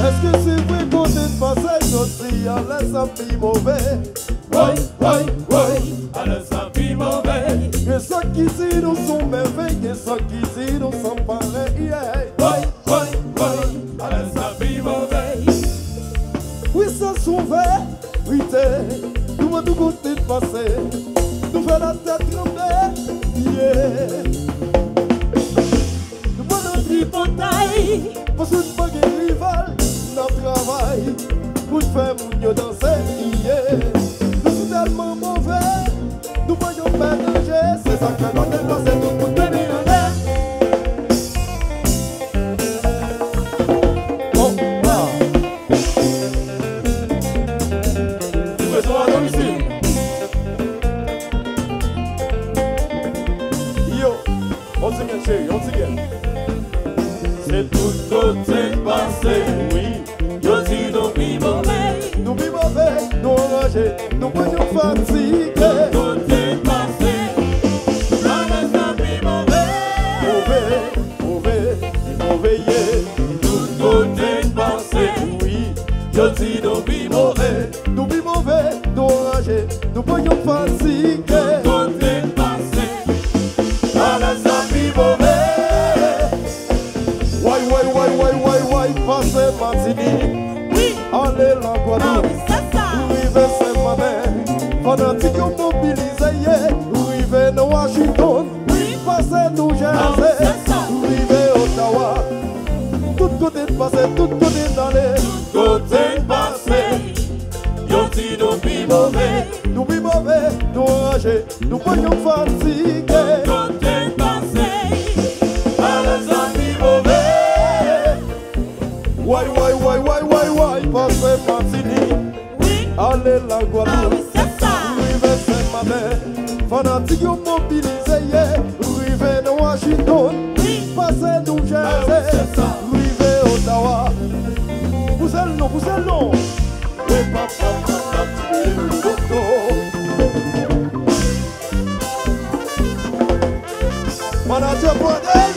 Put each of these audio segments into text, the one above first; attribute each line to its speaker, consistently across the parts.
Speaker 1: Est-ce que c'est vrai qu'on est passé aussi à l'aise un peu mauvais?
Speaker 2: Oui, oui, oui, à l'aise un peu mauvais.
Speaker 1: Que ceux qui disent nous sont merveilles, que ceux qui disent nous sont pareils.
Speaker 2: Oui, oui, oui, à l'aise un peu mauvais.
Speaker 1: Oui, ça s'ouvert, oui, nous va tout côté de passé. Nous fait la tête trembler, yeah. Nous va notre tripotaille, parce que nous pas de rival, notre travail, pour faire mon danser, yeah. Nous sommes tellement mauvais, nous voyons pas danger, c'est ça que nous devons passer tout pour tenir en l'air. Oh, ah.
Speaker 2: Livraison à domicile.
Speaker 1: Yo, on se gagne chérie, on se gagne.
Speaker 2: C'est tout côté passé, oui. Yo dis nous vivons mauvais.
Speaker 1: Nous vivons mauvais, nous enragés, nous voyons fatigués.
Speaker 2: Côté passé, à l'aise un peu mauvais.
Speaker 1: Mauvais, mauvais, mauvais, yeah.
Speaker 2: Tout côté passé,
Speaker 1: Oui,
Speaker 2: yo dis nous vivons mauvais.
Speaker 1: nous vivons mauvais, nous enragés, nous voyons fatigués.
Speaker 2: Côté passé, à l'aise un peu mauvais.
Speaker 1: Why, passez Martinique.
Speaker 2: Oui,
Speaker 1: Allez la
Speaker 2: ah
Speaker 1: Guadeloupe.
Speaker 2: oui, c'est ça.
Speaker 1: Rive Saint-Manin. Fanatique mobilisé, yeah. Rive de Washington.
Speaker 2: Oui,
Speaker 1: Passez New Jersey.
Speaker 2: c'est ça.
Speaker 1: Rive Ottawa. Tout côté de passer, tout côté d'aller.
Speaker 2: Côté passé, yo dis nous vivons mauvais.
Speaker 1: Nous vivons mauvais, nous enragés, nous voyons fatigués.
Speaker 2: Côté passé, à l'aise un peu mauvais.
Speaker 1: Why, passez Martinique.
Speaker 2: Oui,
Speaker 1: Allez la
Speaker 2: ah oui,
Speaker 1: Guadeloupe.
Speaker 2: c'est ça.
Speaker 1: Rive Saint-Manin. Fanatique mobilisé, yeah. Rive de Washington.
Speaker 2: Oui,
Speaker 1: Passez New Jersey.
Speaker 2: c'est ça.
Speaker 1: Rive Ottawa. Vous êtes long, vous êtes long. Et papa, Manager Brodel.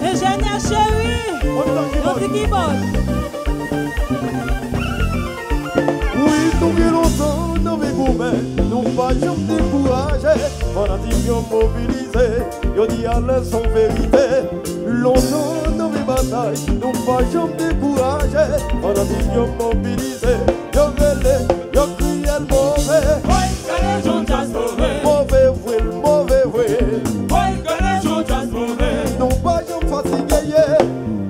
Speaker 2: Ingénieur chéri, yo dis qui bonne.
Speaker 1: Oui, nous bien longtemps, nous gourmets, nous pas jamais découragés. Fanatiques mobilisés, yo dis à l'aise en vérité. Longtemps, nous batailles, nous pas jamais découragés. Fanatiques mobilisés, yo relais, yo crié le mauvais.
Speaker 2: Oui, que les gens chassent mauvais.
Speaker 1: Mauvais vrai, mauvais vrai.
Speaker 2: Oui, que les gens chassent mauvais.
Speaker 1: Nous pas jamais fatigués, yeah.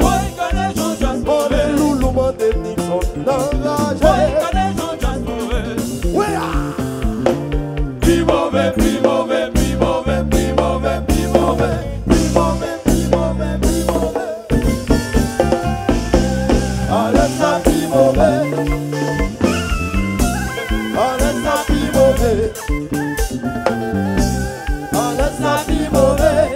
Speaker 2: Oui, que les gens chassent
Speaker 1: On
Speaker 2: mauvais.
Speaker 1: est loulou, mandé, Nixon,
Speaker 2: Oui,
Speaker 1: enragés.
Speaker 2: que les gens chassent mauvais.
Speaker 1: Oui, ah.
Speaker 2: Plus mauvais, plus mauvais, plus mauvais, plus mauvais, plus mauvais.
Speaker 1: Plus mauvais, plus mauvais, plus mauvais. Allez, ça, plus mauvais. Allez, ça, plus mauvais. Allez, ça, plus mauvais.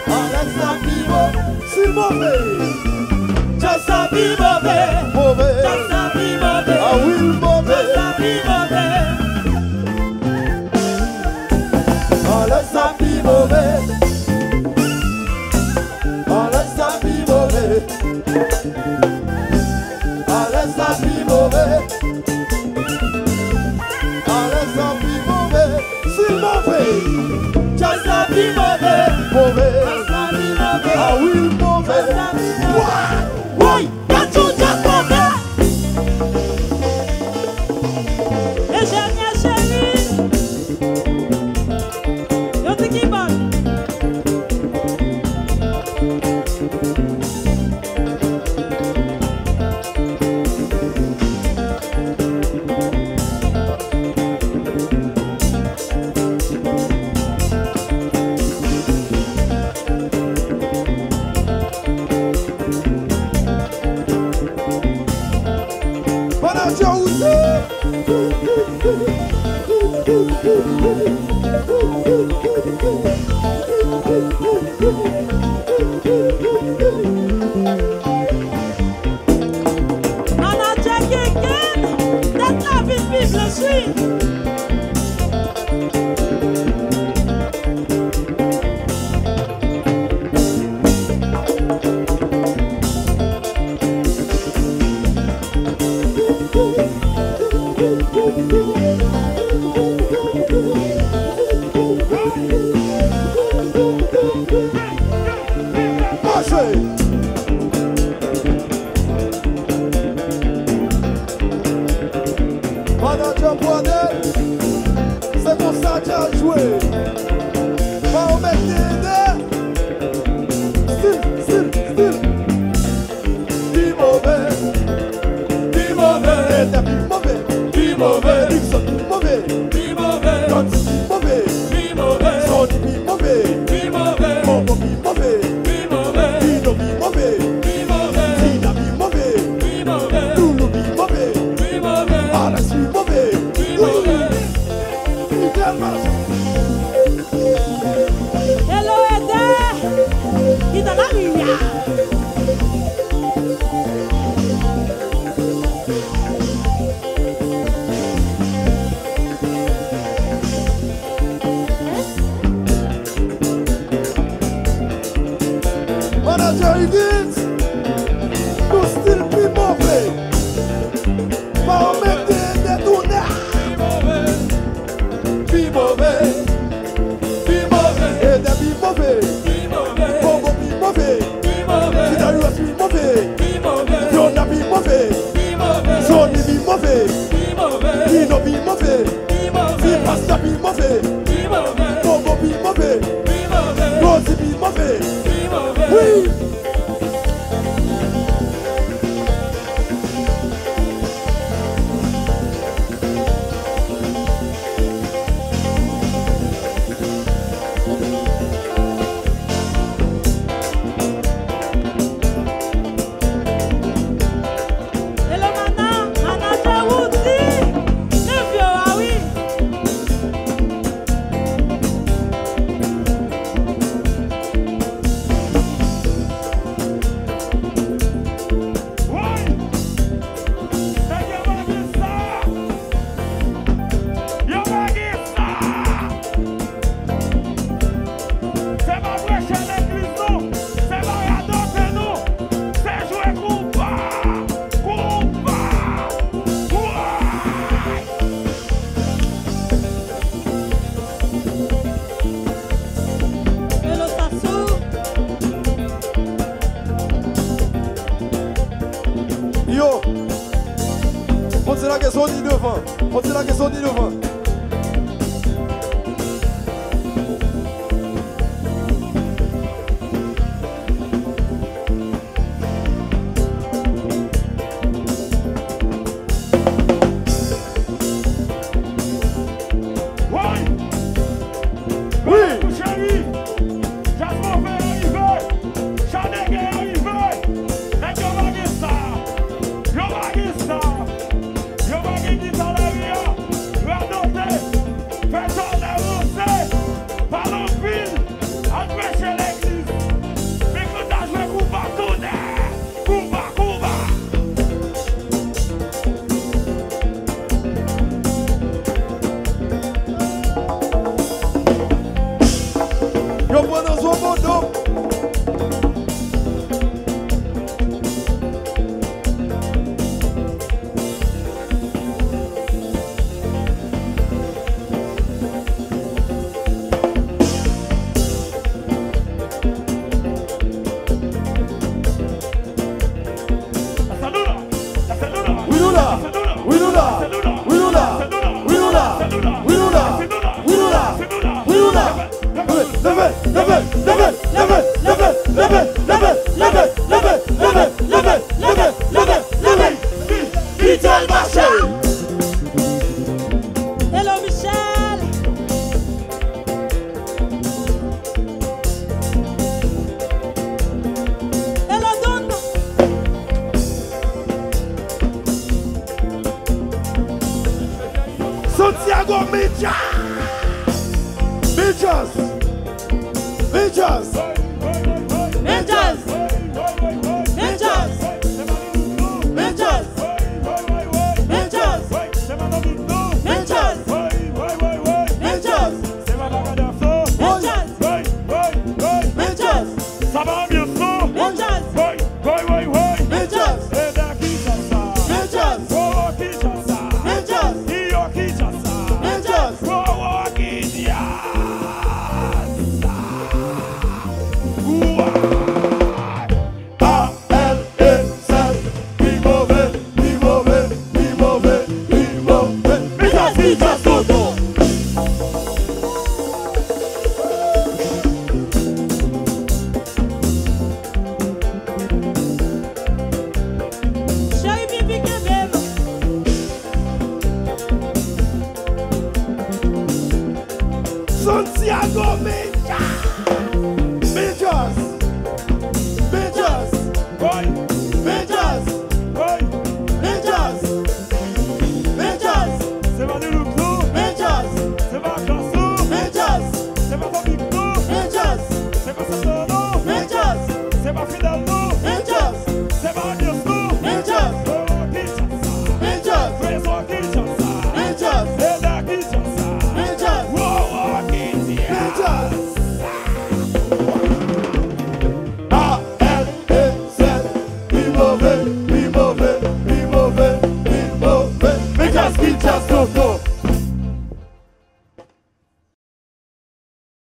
Speaker 1: Allez, ça, plus mauvais. C'est mauvais.
Speaker 2: Just a be mauvais.
Speaker 1: Mauvais.
Speaker 2: Just a be mauvais.
Speaker 1: Ah oui, mauvais.
Speaker 2: Just a be mauvais.
Speaker 1: Allez, ça, plus mauvais. Allez, ça, plus mauvais. Allez, ça, plus mauvais. Allez, ça, plus mauvais. C'est mauvais.
Speaker 2: Just a be mauvais.
Speaker 1: Mauvais.
Speaker 2: Just a be mauvais.
Speaker 1: Ah oui, mauvais.
Speaker 2: Just a be mauvais. Oui, quand tu just mauvais. Ingénieur chéri, yo dis qui bonne.
Speaker 3: Yo,
Speaker 1: Santiago Media. Mejas. Mejas.
Speaker 3: Mejas. Mejas. Mejas. Mejas. Mejas. Mejas. Mejas.
Speaker 2: Ça va bien fort.
Speaker 3: Mejas. Mejas. Mejas. Mejas.
Speaker 1: Santiago Media. Mejas. Mejas. Mejas. Mejas. Mejas.
Speaker 2: C'est pas du Luxo.
Speaker 1: Mejas.
Speaker 2: C'est pas Casso.
Speaker 1: Mejas.
Speaker 2: C'est pas Fabito.
Speaker 1: Mejas.
Speaker 2: C'est pas Santano.
Speaker 1: Mejas.
Speaker 2: C'est pas Fidalgo.
Speaker 1: Mejas.
Speaker 2: C'est pas Agnesto.
Speaker 1: Mejas. Mejas.
Speaker 2: Preso Kinshasa.
Speaker 1: Mejas.
Speaker 2: Eda Kinshasa.
Speaker 1: Mejas.
Speaker 2: Wow, Kinshasa.
Speaker 1: Mejas. A-L-E-Z. Be mauvais, be mauvais, be mauvais, be mauvais. Mejas, Kinshasa, Toto.